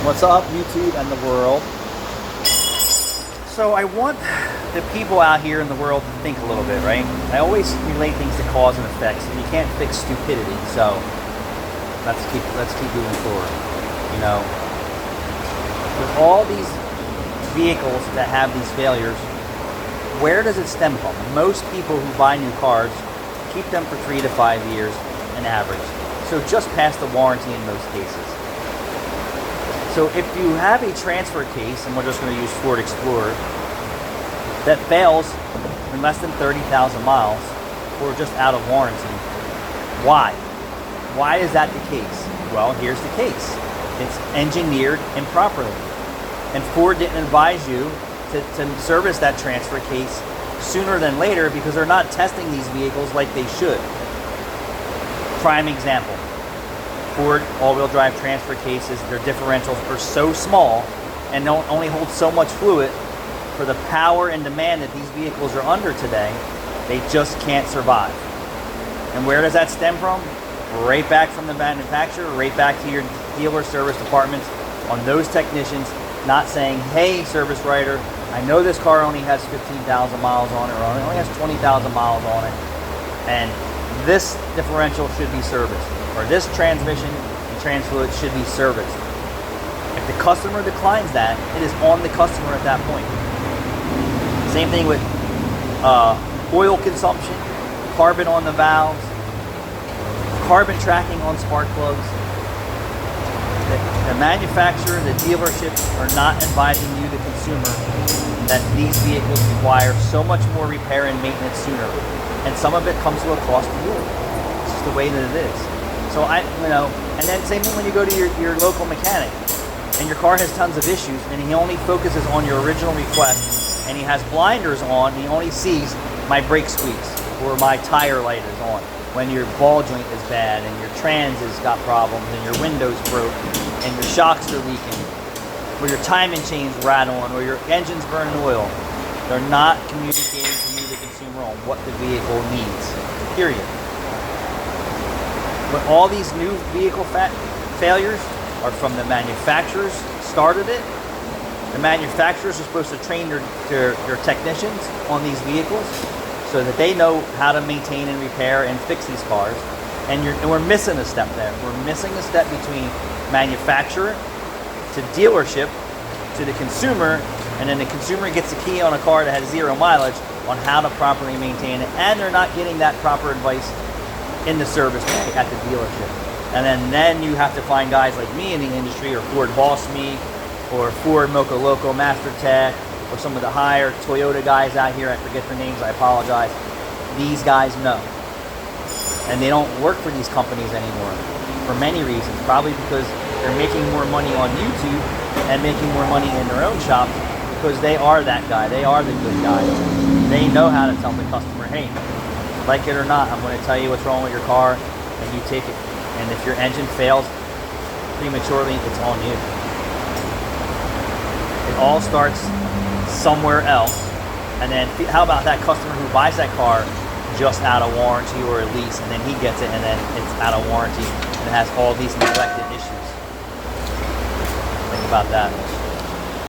What's up, YouTube and the world? So I want the people out here in the world to think a little bit, right? I always relate things to cause and effects, and you can't fix stupidity. So let's keep moving forward. You know, with all these vehicles that have these failures, where does it stem from? Most people who buy new cars keep them for 3 to 5 years, an average. So just past the warranty in most cases. So if you have a transfer case, and we're just going to use Ford Explorer, that fails in less than 30,000 miles or just out of warranty, why? Why is that the case? Well, here's the case. It's engineered improperly. And Ford didn't advise you to service that transfer case sooner than later because they're not testing these vehicles like they should. Prime example. Ford all-wheel drive transfer cases, their differentials are so small and don't only hold so much fluid for the power and demand that these vehicles are under today, they just can't survive. And where does that stem from? Right back from the manufacturer, right back to your dealer service departments on those technicians not saying, hey, service writer, I know this car only has 15,000 miles on it or only has 20,000 miles on it, and this differential should be serviced, or this transmission and trans fluid should be serviced. If the customer declines that, it is on the customer at that point. Same thing with oil consumption, carbon on the valves, carbon tracking on spark plugs. The manufacturer, the dealership are not advising you, the consumer, that these vehicles require so much more repair and maintenance sooner. And some of it comes to a cost to you. It's just the way that it is. So and then same thing when you go to your local mechanic and your car has tons of issues and he only focuses on your original request and he has blinders on, and he only sees my brake squeaks or my tire light is on. When your ball joint is bad and your trans has got problems and your window's broke and your shocks are leaking or your timing chain's rattling or your engine's burning oil, they're not communicating to you, the consumer, on what the vehicle needs, period. But all these new vehicle failures are from the manufacturers started it. The manufacturers are supposed to train their technicians on these vehicles so that they know how to maintain and repair and fix these cars. And we're missing a step there. We're missing a step between manufacturer to dealership to the consumer, and then the consumer gets a key on a car that has 0 mileage on how to properly maintain it, and they're not getting that proper advice in the service bay at the dealership. And then you have to find guys like me in the industry, or Ford Boss Me, or Ford Mocha Loco Master Tech, or some of the higher Toyota guys out here, I forget their names, I apologize. These guys know. And they don't work for these companies anymore for many reasons. Probably because they're making more money on YouTube and making more money in their own shops because they are that guy. They are the good guy. They know how to tell the customer, hey, like it or not, I'm going to tell you what's wrong with your car, and you take it. And if your engine fails prematurely, it's on you. It all starts somewhere else. And then how about that customer who buys that car just out of warranty or a lease, and then he gets it and then it's out of warranty and it has all these neglected issues. Think about that.